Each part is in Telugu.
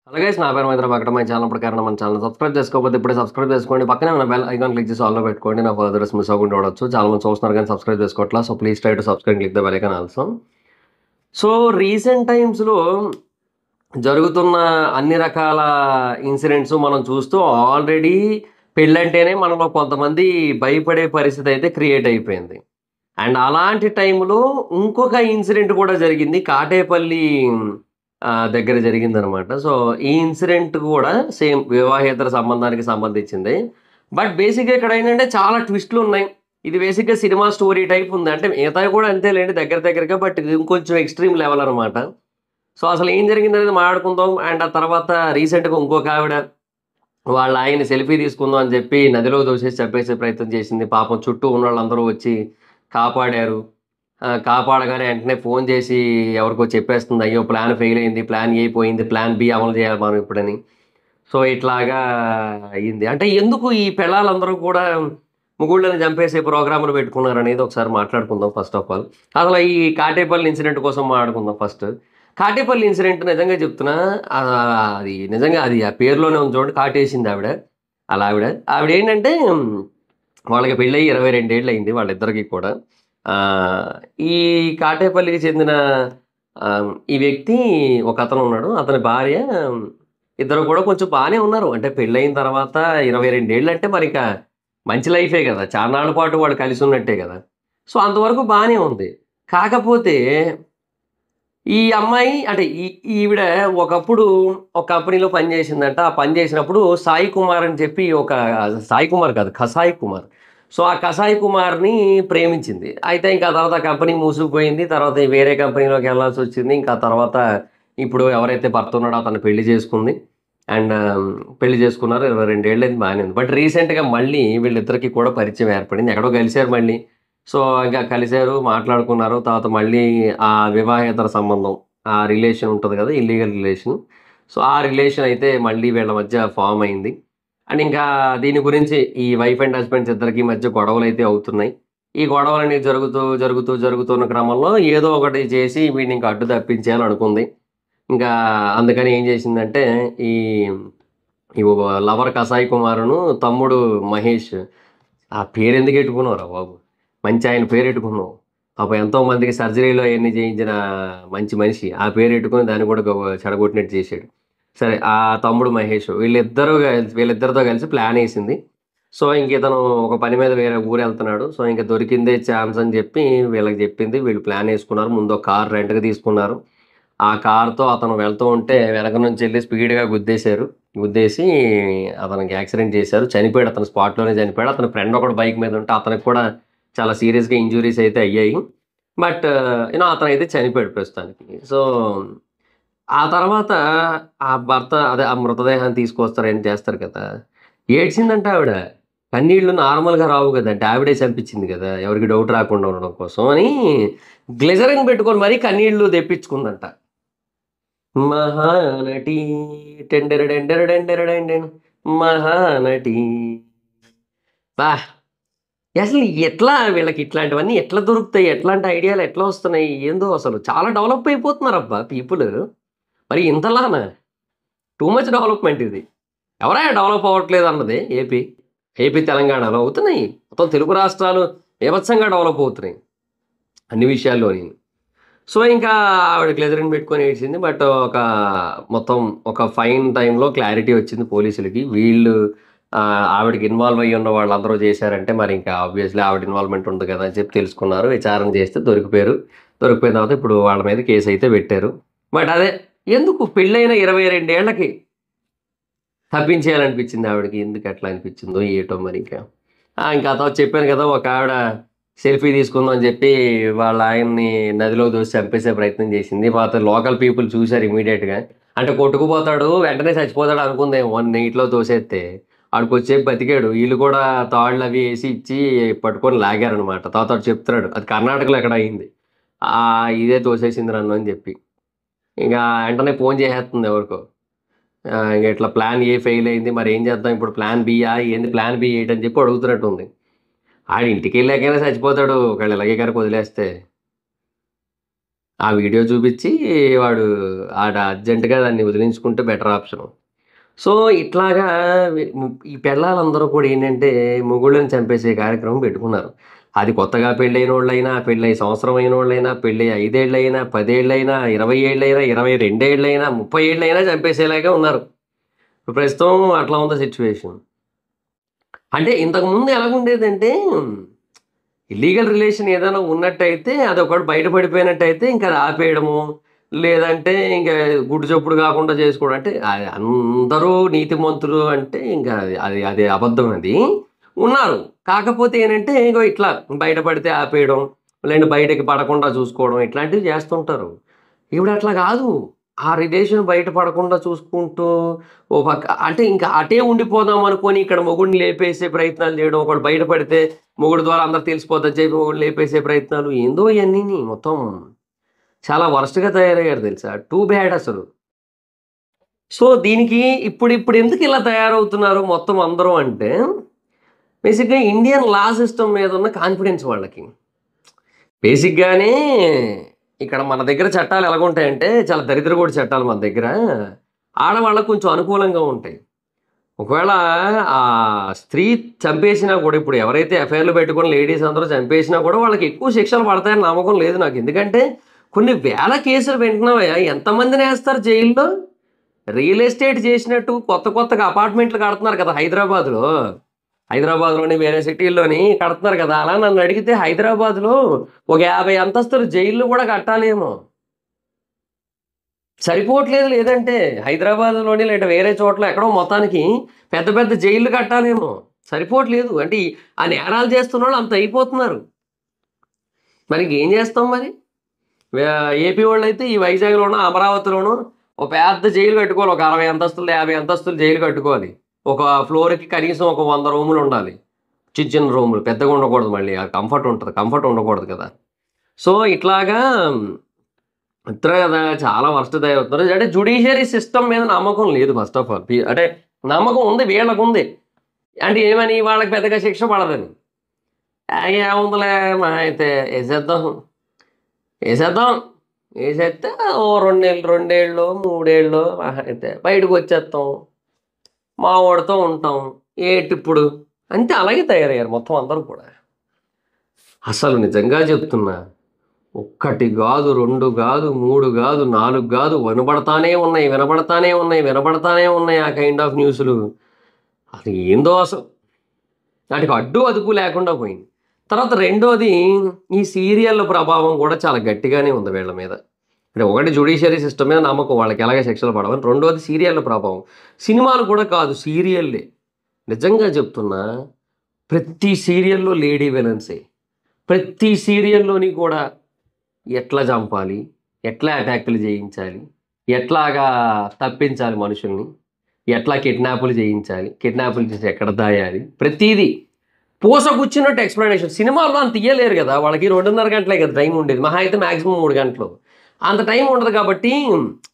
హలో గైస్, నా పేరు మైత్ర పక్కన మై ఛానల్ ప్రకారం మన ఛానల్ సబ్స్క్రైబ్ చేసుకోకపోతే ఇప్పుడే సబ్స్క్రైబ్ చేసుకోండి. పక్కనే ఉన్న బెల్ ఐకాన్ క్లిక్ చేసి ఆల్లో పెట్టుకోండి. నా ఫర్దర్స్ మిస్ అవ్వకుండా ఉండొచ్చు. చాలా మంది చూస్తున్నారు కానీ సబ్స్క్రైబ్ చేసుకోవట్లా. So please try to subscribe, click the bell icon also. So recent టైమ్స్లో జరుగుతున్న అన్ని రకాల ఇన్సిడెంట్స్ మనం చూస్తూ ఆల్రెడీ పెళ్ళంటేనే మనలో కొంతమంది భయపడే పరిస్థితి అయితే క్రియేట్ అయిపోయింది. అండ్ అలాంటి టైంలో ఇంకొక ఇన్సిడెంట్ కూడా జరిగింది. కాటేపల్లి దగ్గర జరిగిందనమాట. సో, ఈ ఇన్సిడెంట్ కూడా సేమ్ వివాహేతర సంబంధానికి సంబంధించింది. బట్ బేసిక్‌గా ఇక్కడ ఏంటంటే చాలా ట్విస్ట్‌లున్నాయి. ఇది బేసిక్‌గా సినిమా స్టోరీ టైప్ ఉంది. అంటే మిగతావి కూడా అంతేలెండి దగ్గర దగ్గరగా. బట్ ఇది ఇంకొంచెం ఎక్స్‌ట్రీమ్ లెవెల్ అనమాట. సో, అసలు ఏం జరిగిందనేది మాట్లాడుకుందాం. అండ్ ఆ తర్వాత రీసెంట్‌గా ఇంకొక ఆవిడ వాళ్ళ ఆయన్ని సెల్ఫీ తీసుకుందాం అని చెప్పి నదిలో దూసేసి చంపేసే ప్రయత్నం చేసింది. పాపం చుట్టూ ఉన్నోళ్ళందరూ వచ్చి కాపాడారు. కాపాడగానే వెంటనే ఫోన్ చేసి ఎవరికో చెప్పేస్తుంది. అయ్యో! ప్లాన్ ఫెయిల్ అయింది. ప్లాన్ ఏ పోయింది. ప్లాన్ బి అమలు చేయాలి మనం ఇప్పుడని. సో, ఇట్లాగా అయింది. అంటే ఎందుకు ఈ పెళ్ళాలందరూ కూడా మొగుళ్ళని చంపేసే ప్రోగ్రామ్‌లు పెట్టుకున్నారనేది ఒకసారి మాట్లాడుకుందాం ఫస్ట్ ఆఫ్ ఆల్. అసలు ఈ కాటేపల్లి ఇన్సిడెంట్ కోసం మాట్లాడుకుందాం ఫస్ట్. కాటేపల్లి ఇన్సిడెంట్ నిజంగా చెప్తున్నా, అది నిజంగా అది ఆ పేరులోనే ఉంది చూడండి, కాటేసింది ఆవిడ. ఆవిడ. ఆవిడేంటంటే వాళ్ళకి పెళ్ళయి 22 ఏళ్ళు అయింది వాళ్ళిద్దరికీ కూడా. ఆహ్, ఈ కాటేపల్లికి చెందిన ఈ వ్యక్తి ఒకతను ఉన్నాడు. అతని భార్య, ఇద్దరు కూడా కొంచెం బానే ఉన్నారు. అంటే పెళ్ళయిన తర్వాత 22 ఏళ్ళంటే మరిక మంచి లైఫే గదా! చాన్నాళ్ళ పాటు వాళ్ళు కలిసున్నట్టే గదా! సో, అంతవరకు బానే ఉంది. కాకపోతే ఈ అమ్మాయి అంటే ఈవిడ ఒకప్పుడు ఒక కంపెనీలో పని చేసిందంట. ఆ పని చేసినప్పుడు సాయి కుమార్ అని చెప్పి సాయి కుమార్ కాదు, కసాయి కుమార్. సో, ఆ కసాయి కుమార్‌ని ప్రేమించింది. అయితే ఇంకా ఆ తర్వాత ఆ కంపెనీ మూసుకుపోయింది. తర్వాత వేరే కంపెనీలోకెళ్ళాల్సొచ్చింది. ఇంకా ఆ తర్వాత ఇప్పుడు ఎవరైతే భర్త ఉన్నాడో అతన్ని పెళ్లి చేసుకుంది. అండ్ పెళ్లి చేసుకున్నారు. 22 ఏళ్ళయింది, బానే ఉంది. బట్ రీసెంట్‌గా మళ్ళీ వీళ్ళిద్దరికీ కూడా పరిచయం ఏర్పడింది. ఎక్కడో కలిసారు మళ్ళీ. సో, ఇంక కలిసారు, మాట్లాడుకున్నారు. తర్వాత మళ్ళీ ఆ వివాహేతర సంబంధం, ఆ రిలేషన్ ఉంటది గదా! Illegal relation. సో, ఆ రిలేషన్ అయితే మళ్ళీ వీళ్ళ మధ్య ఫార్మ్ అయింది. అండ్ ఇంకా దీని గురించి ఈ వైఫ్ అండ్ హస్బెండ్స్ ఇద్దరికీ మధ్య గొడవలైతే అవుతున్నాయి. ఈ గొడవలనేవి జరుగుతున్న క్రమంలో ఏదో ఒకటి చేసి వీడిని ఇంక అడ్డు తప్పించేయాలనుకుంది. ఇంకా అందుకని ఏం చేసిందంటే, ఈ ఈ లవర్ కసాయి కుమారును, తమ్ముడు మహేష్, ఆ పేరెందుకు ఎట్టుకున్నావురా బాబు! మంచి ఆయన పేరెట్టుకున్నావు. పాపం ఎంతో మందికి సర్జరీలు అయన్నీ చేయించిన మంచి మనిషి. ఆ పేరెట్టుకొని దాన్ని కూడా చెడగొట్టినట్టు చేశాడు. సరే, ఆ తమ్ముడు మహేష్ వీళ్ళిద్దరితో కలిసి ప్లానేసింది. సో, ఇంకితను ఒక పని మీద వేరే ఊరెళ్తున్నాడు. సో, ఇంక దొరికిందే ఛాన్స్ అని చెప్పి వీళ్ళకి చెప్పింది. వీళ్ళు ప్లానేసుకున్నారు. ముందు ఒక కార్ రెంట్‌కి తీసుకున్నారు. ఆ కార్‌తో అతను వెళ్తూ ఉంటే వెనక నుంచెళ్లి స్పీడ్‌గా గుద్దేశారు. గుద్దేసి అతనికి యాక్సిడెంట్ చేశారు. చనిపోయాడు. అతను స్పాట్‌లోనే చనిపోయాడు. అతని ఫ్రెండ్ ఒకడు బైక్ మీద ఉంటే అతనికి కూడా చాలా సీరియస్‌గా ఇంజ్యూరీస్ అయితే అయ్యాయి. బట్ అతనైతే చనిపోయాడు ప్రస్తుతానికి. సో, ఆ తర్వాత ఆ భర్త అదే ఆ మృతదేహాన్ని తీసుకొస్తారు, అయన్నీ చేస్తారు కదా! ఏడ్చిందంట ఆవిడ. కన్నీళ్లు నార్మల్‌గా రావు గదండీ! ఆవిడే చంపించింది గదా! ఎవరికీ డౌట్ రాకుండా ఉండడం కోసం అని గ్లిజరిన్ పెట్టుకొని మరీ కన్నీళ్లు తెప్పించుకుందంట. మహానటి టెండెరడెండెరడెండెరడెండెన్ మహానటి. అబ్బా! అసలు ఎట్లా వీళ్ళకి ఇట్లాంటివన్నీ ఎట్లా దొరుకుతాయి? ఎట్లాంటి ఐడియాలు ఎట్లా వస్తున్నాయి? ఏందో అసలు చాలా డెవలప్ అయిపోతున్నారబ్బా పీపుల్. మరి ఇంతలానా? టూ మచ్ డెవలప్‌మెంట్ ఇది. ఎవరయ్యా డెవలప్ అవ్వట్లేదన్నది ఏపీ. ఏపీ, తెలంగాణలో అవుతున్నాయి. మొత్తం తెలుగు రాష్ట్రాలు బీభత్సంగా డెవలప్ అవుతున్నాయి అన్ని విషయాల్లోని. సో, ఇంకా ఆవిడ గ్లిజరిన్ పెట్టుకొని ఏడ్చింది. బట్ మొత్తం ఒక ఫైన్ టైమ్‌లో క్లారిటీ వచ్చింది పోలీసులకి. వీళ్ళు ఆవిడకి ఇన్వాల్వ్ అయ్యి ఉన్న వాళ్ళందరూ చేశారంటే మరి ఇంకా ఆబ్వియస్‌లీ ఆవిడ ఇన్వాల్వ్‌మెంట్ ఉంది కదా! అని చెప్పి తెలుసుకున్నారు. విచారణ చేస్తే దొరికిపోయారు. దొరికిపోయిన తర్వాత ఇప్పుడు వాళ్ళ మీద కేసయితే పెట్టారు. బట్ అదే, ఎందుకు పెళ్ళైన 22 ఏళ్లకి తప్పించేయాలనిపించింది ఆవిడకి. ఎందుకు అట్లా అనిపించిందో ఏటో మరింక. ఇంకా ఆ తర్వాత చెప్పాను కదా! ఒక ఆవిడ సెల్ఫీ తీసుకుందాం అని చెప్పి వాళ్ళ ఆయన్ని నదిలో దూసి చంపేసే ప్రయత్నం చేసింది. పాపం లోకల్ పీపుల్ చూసారు ఇమ్మీడియేట్‌గా. అంటే కొట్టుకుపోతాడు, వెంటనే చచ్చిపోతాడు అనుకుందేమో నీటిలో తోసేత్తే. ఆడు కొద్దిసేపు బతికాడు. ఈళ్ళు కూడా తాళ్ళవి ఏసి ఇచ్చి పట్టుకొని లాగారనమాట. తర్వాత ఆడు చెప్తున్నాడు. అది కర్ణాటకలో ఎక్కడో అయింది. ఇదే తోసేసింది నన్ను అని చెప్పి. ఇంగా వెంటనే ఫోన్ చేసేస్తుంది ఎవరికో. ఇంక ఇట్లా ప్లాన్ ఏ ఫెయిల్ అయింది. మరేం చేద్దాం ఇప్పుడు, ప్లాన్ బియా? ఏంది ప్లాన్ బి ఏంటని చెప్పి అడుగుతున్నట్టుంది. ఆడింటికెళ్ళాకైనా చచ్చిపోతాడు ఒకవేళ ఇలాగే గనక వదిలేస్తే. ఆ వీడియో చూపించి వాడు అర్జెంట్‌గా దాన్ని వదిలించుకుంటే బెటర్ ఆప్షను. సో, ఇట్లాగా ఈ పెళ్ళాలందరూ కూడా ఏంటంటే, మొగుళ్ళని చంపేసే కార్యక్రమం పెట్టుకున్నారు. అది కొత్తగా పెళ్ళైనోళ్ళైనా, పెళ్ళై సంవత్సరం అయినోళ్ళైనా, పెళ్ళై 5 ఏళ్లైనా, 10 ఏళ్లైనా, 20 ఏళ్లైనా, 22 ఏళ్లైనా, 30 ఏళ్లైనా చంపేసేలాగా ఉన్నారు. ఇప్పుడు ప్రస్తుతం అట్లా ఉంది సిట్యుయేషన్. అంటే ఇంతకుముందు ఎలాగుండేదంటే, ఇల్లీగల్ రిలేషన్ ఏదైనా ఉన్నట్టయితే అదొకటి బయట పడిపోయినట్టయితే ఇంక అది ఆపేయడము, లేదంటే ఇంక గుట్టు చప్పుడు కాకుండా చేసుకోవడం. అంటే అందరూ నీతిమంతులు అంటే ఇంక అది అది అది అబద్ధం అది. ఉన్నారు. కాకపోతే ఏంటంటే ఇగో ఇట్లా బయట పడితే ఆపేయడం, లేదంటే బయటకి పడకుండా చూసుకోవడం ఇట్లాంటివి చేస్తుంటారు. ఇప్పుడు అట్లా కాదు. ఆ రిలేషన్ బయట పడకుండా చూసుకుంటూ ఓ పక్క అంటే ఇంకా అటే ఉండిపోదాం అనుకోని ఇక్కడ మొగుడిని లేపేసే ప్రయత్నాలు చేయడం. ఒకడు బయట పడితే మొగుడు ద్వారా అందరికి తెలిసిపోద్దని చెప్పి మొగుడిని లేపేసే ప్రయత్నాలు. ఏందో ఇయన్నీని మొత్తం చాలా వరస్ట్‌గా తయారయ్యారు తెలుసా? టూ బ్యాడ్ అసలు. సో, దీనికి ఇప్పుడు ఎందుకు ఇలా తయారవుతున్నారు మొత్తం అందరూ అంటే, బేసిక్‌గా ఇండియన్ లా సిస్టమ్ మీద ఉన్న కాన్ఫిడెన్స్ వాళ్ళకి. బేసిక్‌గానే ఇక్కడ మన దగ్గర చట్టాలు ఎలాగుంటాయంటే, చాలా దరిద్రగొడి చట్టాలు మన దగ్గర. ఆడవాళ్ళకి కొంచెం అనుకూలంగా ఉంటాయి. ఒకవేళ స్త్రీ చంపేసినా కూడా ఇప్పుడు ఎవరైతే ఎఫ్ఐఆర్‌లు పెట్టుకొని లేడీస్ అందరూ చంపేసినా కూడా వాళ్ళకి ఎక్కువ శిక్షలు పడతాయని నమ్మకం లేదు నాకు. ఎందుకంటే కొన్ని వేల కేసులు వింటున్నామయ్యా. ఎంతమందినేస్తారు జైల్లో? రియల్ ఎస్టేట్ చేసినట్టు కొత్త కొత్తగా అపార్ట్మెంట్లు కడుతున్నారు కదా హైదరాబాద్‌లో. హైదరాబాద్‌లోని వేరే సిటీల్లోని కడుతున్నారు కదా! అలా నన్నడిగితే హైదరాబాద్‌లో ఒక 50 అంతస్తుల జైల్లు కూడా కట్టాలేమో. సరిపోవట్లేదు లేదంటే. హైదరాబాద్‌లోని లేదంటే వేరే చోట్ల ఎక్కడో మొత్తానికి పెద్ద పెద్ద జైల్లు కట్టాలేమో. సరిపోవట్లేదు. అంటే ఆ నేరాలు చేస్తున్నోళ్ళు అంత అయిపోతున్నారు. మరి ఇంకేం చేస్తాం మరి? ఏపీ వాళ్ళైతే ఈ వైజాగ్‌లోనో, అమరావతిలోనో ఓ పెద్ద జైలు కట్టుకోవాలి. ఒక 60 అంతస్తులు, 50 అంతస్తులు జైలు కట్టుకోవాలి. ఒక ఫ్లోర్‌కి కనీసం ఒక 100 రూములుండాలి. చిన్న చిన్న రూములు. పెద్దగా ఉండకూడదు మళ్ళీ. ఆ కంఫర్ట్ ఉంటది. కంఫర్ట్ ఉండకూడదు కదా! సో, ఇట్లాగా చెప్తున్నా కదా! చాలా వరస్ట్ తయారవుతున్నారు. అంటే జ్యుడిషియరీ సిస్టమ్ మీద నమ్మకం లేదు ఫస్ట్ ఆఫ్ ఆల్. అంటే నమ్మకం ఉంది వీళ్ళకుంది. అంటే ఏమని వాళ్ళకి పెద్దగా శిక్ష పడదని. ఏముందిలే మహా అయితే ఏసేద్దాం. ఏసేద్దాం. ఏసేస్తే ఓ 2 నెలలు, 2 ఏళ్ళో, 3 ఏళ్ళో మహా అయితే బయటకొచ్చేత్తాం. మావోడితో ఉంటాం. ఏటిప్పుడు? అంతే అలాగే తయారయ్యారు మొత్తం అందరూ కూడా. అసలు నిజంగా చెప్తున్నా. ఒక్కటి గాదు, 2 గాదు, 3 గాదు, 4 గాదు వినబడతానే ఉన్నాయి, వినబడతానే ఉన్నాయి, వినబడతానే ఉన్నాయి ఆ కైండ్ ఆఫ్ న్యూసులు. అది ఏందో అసలు. ఆటికి అడ్డు, అదుపు లేకుండా పోయింది. తర్వాత రెండోది ఈ సీరియల్ల ప్రభావం గూడా చాలా గట్టిగానే ఉంది వీళ్ళ మీద. అంటే ఒకటి జ్యుడిషియరీ సిస్టమ్ మీద నమ్మకం వాళ్ళకి ఎలాగ శిక్షలు పడవని. రెండోది సీరియల్ల ప్రభావం. సినిమాలు కూడా కాదు సీరియల్లే. నిజంగా చెప్తున్నా ప్రతి సీరియల్‌లో లేడీ విలన్సే. ప్రతి సీరియల్‌లోని కూడా ఎట్లా చంపాలి? ఎట్లా అటాకులు చేయించాలి? ఎట్లాగా తప్పించాలి మనుషుల్ని? ఎట్లా కిడ్నాపులు చేయించాలి? కిడ్నాపులు చేసి ఎక్కడ దాయాలి? ప్రతీదీ పూసగుచ్చినట్టు ఎక్స్‌ప్లనేషన్. సినిమాల్లో అంత ఇయ్యలేరు గదా! వాళ్ళకి 2:30 గంటలే కదా టైం ఉండేది. మహా అయితే మాక్సిమం 3 గంటలు. అంత టైం ఉండదు కాబట్టి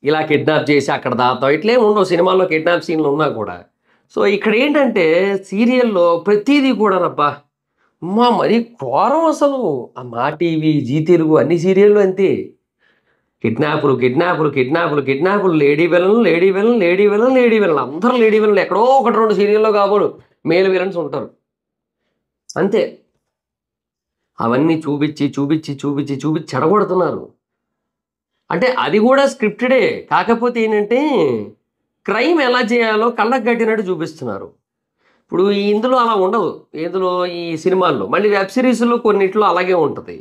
ఇలా కిడ్నాప్ చేసి అక్కడ దాద్దాం ఇట్లేమి ఉండవు సినిమాల్లో కిడ్నాప్ సీన్‌లు ఉన్నా కూడా. సో, ఇక్కడేంటంటే సీరియల్‌లో ప్రతీదీ కూడానబ్బా! అమ్మా! మరీ ఘోరం అసలు. ఆ మా టీవీ, జీ తెలుగు అన్ని సీరియల్‌లు అంతే. కిడ్నాపులు, కిడ్నాపులు, కిడ్నాపులు, కిడ్నాపులు, లేడీ విలన్లు, lady villain, lady villain, lady villain. అందరూ లేడీ విలన్లు. ఎక్కడో 1, 2 సీరియల్‌లో కాబోలు మేల్ విలన్స్ ఉంటారు. అంతే. అవన్నీ చూపిచ్చి, చూపిచ్చి, చూపిచ్చి, చూపిచ్చి చెడగొడుతున్నారు. అంటే అది గూడా స్క్రిప్టెడే. కాకపోతే ఏంటంటే, క్రైమ్ ఎలా చేయాలో కళ్ళకి కట్టినట్టు చూపిస్తున్నారు. ఇప్పుడు ఇందులో అలా ఉండదు. ఇందులో ఈ సినిమాల్లో. మళ్ళీ వెబ్ సీరీస్‌లో కొన్నిట్లో అలాగే ఉంటది.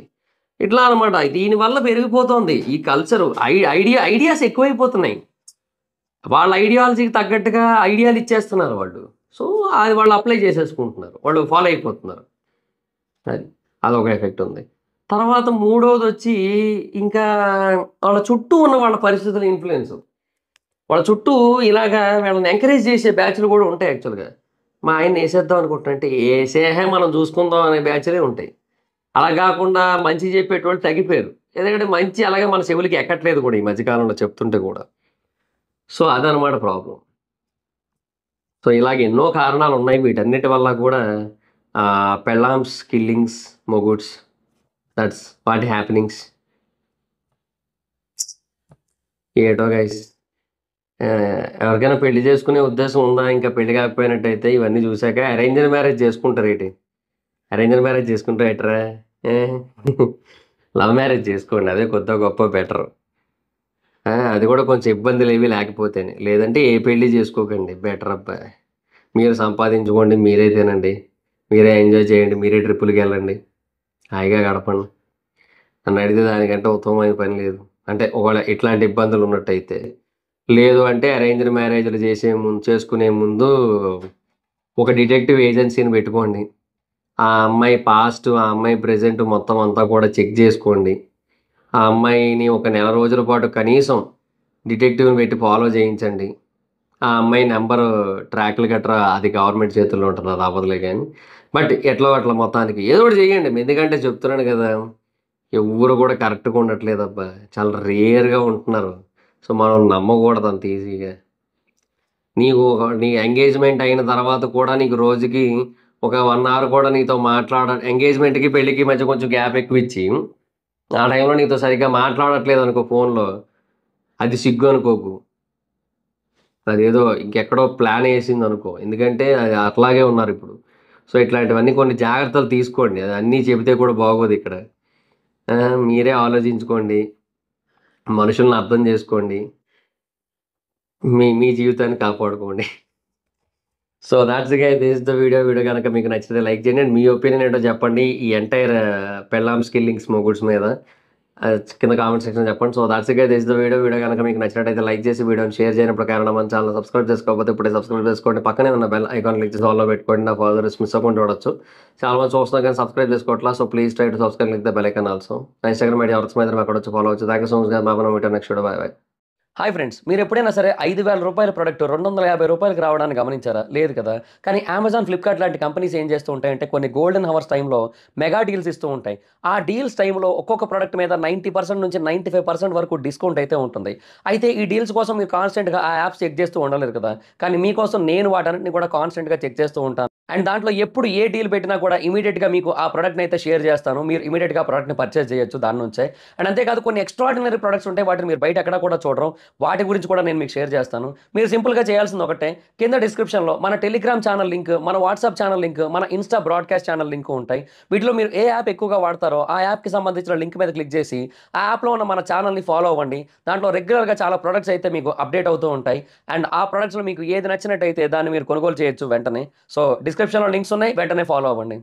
ఇట్లా అనమాట. దీనివల్ల పెరిగిపోతోంది. ఈ కల్చరు ఐడియాస్ ఎక్కువైపోతున్నాయి. వాళ్ళ ఐడియాలజీకి తగ్గట్టుగా ఐడియాలు ఇచ్చేస్తున్నారు వాళ్ళు. సో, అది వాళ్ళు అప్లై చేసేసుకుంటున్నారు. వాళ్ళు ఫాలో అయిపోతున్నారు. అది. అదొక ఎఫెక్ట్ ఉంది. తర్వాత మూడోదొచ్చి ఇంకా వాళ్ళ చుట్టూ ఉన్న వాళ్ళ పరిస్థితుల ఇన్‌ఫ్లూయెన్సు. వాళ్ళ చుట్టూ ఇలాగా వీళ్ళని ఎంకరేజ్ చేసే బ్యాచ్‌లు గూడా ఉంటాయి యాక్చువల్‌గా. మా ఆయన్నేసేద్దాం అనుకుంటున్నా అంటే, ఏసేహే మనం చూసుకుందాం అనే బ్యాచ్‌లే ఉంటాయి. అలా గాకుండా మంచి జెప్పేటోళ్ళు తగ్గిపోయారు. ఎందుకంటే మంచి అలాగే మన చెవులకి ఎక్కట్లేదు గూడా ఈ మధ్య కాలంలో చెప్తుంటే గూడా. సో, అదనమాట ప్రాబ్లమ్. సో, ఇలాగ ఎన్నో కారణాలున్నాయి. వీటన్నిటి వల్ల గూడా పెళ్ళామ్స్ కిల్లింగ్స్, మొగుడ్స్ దట్స్ వాట్ హ్యాపెనింగ్స్. ఏటో గైస్ ఎవరికైనా పెళ్లి చేసుకునే ఉద్దేశం ఉందా? ఇంకా పెళ్లి కాకపోయినట్టయితే ఇవన్నీ చూసాక అరేంజ్డ్ మ్యారేజ్ చేసుకుంటారు ఏంటి? అరేంజ్డ్ మ్యారేజ్ చేసుకుంటారు ఎట్రా? లవ్ మ్యారేజ్ చేసుకోండి, అదే కొద్దిగా గొప్ప బెటర్. అది కూడా కొంచెం ఇబ్బందులు ఏవి లేకపోతేనే, లేదంటే ఏ పెళ్లి చేసుకోకండి, బెటర్ అబ్బా. మీరు సంపాదించుకోండి, మీరే తినండి, మీరే ఎంజాయ్ చేయండి, మీరే ట్రిప్పులకి వెళ్ళండి, హాయిగా గడపండి. నన్ను అడిగితే దానికంటే ఉత్తమమైన పని లేదు. అంటే ఒకవేళ ఇట్లాంటి ఇబ్బందులు ఉన్నట్టయితే. లేదు అంటే అరేంజ్డ్ మ్యారేజ్‌లు చేసుకునే ముందు ఒక డిటెక్టివ్ ఏజెన్సీని పెట్టుకోండి. ఆ అమ్మాయి పాస్ట్, ఆ అమ్మాయి ప్రెజెంట్ మొత్తం అంతా కూడా చెక్ జేసుకోండి. ఆ అమ్మాయిని ఒక నెల రోజుల పాటు కనీసం డిటెక్టివ్‌ని పెట్టి ఫాలో చేయించండి. ఆ అమ్మాయి నంబరు ట్రాక్‌లు గట్రా అది గవర్నమెంట్ చేతుల్లో ఉంటది. అది అవ్వదులే గానీ. బట్ ఎట్లో అట్లా మొత్తానికి ఏదో ఒకటి చేయండి. ఎందుకంటే చెప్తున్నాను గదా! ఎవ్వరు కూడా కరెక్ట్‌గా ఉండట్లేదబ్బా. చాలా రేర్‌గా ఉంటున్నారు. సో, మనం నమ్మకూడదు అంత ఈజీగా. నీ ఎంగేజ్‌మెంట్ అయిన తర్వాత కూడా నీకు రోజుకి ఒక 1 అవర్ కూడా నీతో ఎంగేజ్‌మెంట్‌కి, పెళ్ళికి మధ్య కొంచెం గ్యాప్ ఎక్కువిచ్చి, ఆ టైంలో నీతో సరిగ్గా మాట్లాడట్లేదనుకో ఫోన్‌లో, అది సిగ్గు అనుకోకు. అదేదో ఇంకెక్కడో ప్లాన్ ఏసిందనుకో. ఎందుకంటే అది అట్లాగే ఉన్నారిప్పుడు. సో, ఇట్లాంటివన్నీ కొన్ని జాగ్రత్తలు తీసుకోండి. అది అన్నీ చెబితే కూడా బాగోదిక్కడ. మీరే ఆలోచించుకోండి. మనుషుల్ని అర్థం జేసుకోండి. మీ మీ జీవితాన్ని కాపాడుకోండి. So, thoughts guys, this is the video. Video గనక మీకు నచ్చితే లైక్ చేయండి. అండ్ మీ ఒపీనియన్ ఏంటో చెప్పండి. ఈ ఎంటైర్ పెళ్ళాం కిల్లింగ్స్ మొగుడ్స్ మీద. కింద కామెంట్ సెక్షన్‌లో చెప్పండి. So, thoughts guys, this is the video. Video గనక మీకు నచ్చినట్టయితే లైక్ చేసి వీడియోని షేర్ చేయనప్పుడు కారణం మన ఛానెల్ సబ్స్క్రైబ్ చేసుకోకపోతే ఇప్పుడే సబ్స్క్రైబ్ చేసుకోండి. పక్కనే ఉన్న బెల్ ఐకాన్ క్లిక్ చేసి ఆల్‌లో పెట్టుకోండి. నా ఫర్దర్స్ మిస్ అవ్వకుండా చూడొచ్చు. చాలా మంది చూస్తున్నారు కానీ సబ్స్క్రైబ్ చేసుకోవట్లా. So, please try to subscribe click the bell icon also. నా ఇన్‌స్టాగ్రామ్ ఐడీ ఎవరితో మాత్రం అక్కడ వచ్చి ఫాలో అవ్వచ్చు. Thank you so much guys. Bye bye. Meet next video. Bye bye. Hi friends, మీరు ఎప్పుడైనా సరే రూ. 5,000 ప్రొడక్ట్ రూ. 250కి రావడాన్ని గమనించారా? లేదు కదా! కానీ అమెజాన్, ఫ్లిప్‌కార్ట్ లాంటి కంపెనీస్ ఏం చేస్తూ ఉంటాయంటే కొన్ని గోల్డెన్ హవర్స్ టైమ్‌లో మెగా డీల్స్ ఇస్తూ ఉంటాయి. ఆ డీల్స్ టైమ్‌లో ఒక్కొక్క ప్రొడక్ట్ మీద 90% నుంచి 95% వరకు డిస్కౌంట్ అయితే ఉంటుంది. అయితే ఈ డీల్స్ కోసం మీరు కాన్స్టెంట్‌గా ఆ యాప్స్ చెక్ చేస్తూ ఉండలేరు కదా! కానీ మీకోసం నేను వాటన్నిటిని కూడా కాన్స్టెంట్‌గా చెక్ చేస్తూ ఉంటాను. అండ్ దాంట్లో ఎప్పుడు ఏ డీల్ పెట్టినా కూడా ఇమ్మీడియేట్‌గా మీకు ఆ ప్రొడక్ట్‌ని అయితే షేర్ చేస్తాను. మీరు ఇమ్మీడియేట్‌గా ఆ ప్రొడక్ట్‌ని పర్చేజ్ చేయొచ్చు దాని నుంచే. అండ్ అంతేకాదు కొన్ని ఎక్స్ట్రార్డినరీ ప్రొడక్ట్స్ ఉంటాయి. వాటిని మీరు బయట ఎక్కడా కూడా చూడరు. వాటి గురించి కూడా నేను మీకు షేర్ చేస్తాను. మీరు సింపుల్‌గా చేయాల్సింది ఒకటే, కింద డిస్క్రిప్షన్‌లో మన టెలిగ్రామ్ ఛానల్ లింక్, మన వాట్సాప్ ఛానల్ లింక్, మన ఇన్‌స్టా బ్రాడ్‌కాస్ట్ ఛానల్ లింక్ ఉంటాయి. వీటిలో మీరు ఏ యాప్ ఎక్కువగా వాడతారో ఆ యాప్‌కి సంబంధించిన లింక్ మీద క్లిక్ చేసి, ఆ యాప్‌లో ఉన్న మన ఛానల్‌ని ఫాలో అవ్వండి. దాంట్లో రెగ్యులర్‌గా చాలా ప్రొడక్ట్స్ అయితే మీకు అప్డేట్ అవుతూ ఉంటాయి. అండ్ ఆ ప్రొడక్ట్స్‌లో మీకు ఏది నచ్చినట్టయితే దాన్ని మీరు కొనుగోలు చేయొచ్చు వెంటనే. సో, డిస్క్రిప్షన్‌లో లింక్స్ ఉన్నాయి. వెంటనే ఫాలో అవ్వండి.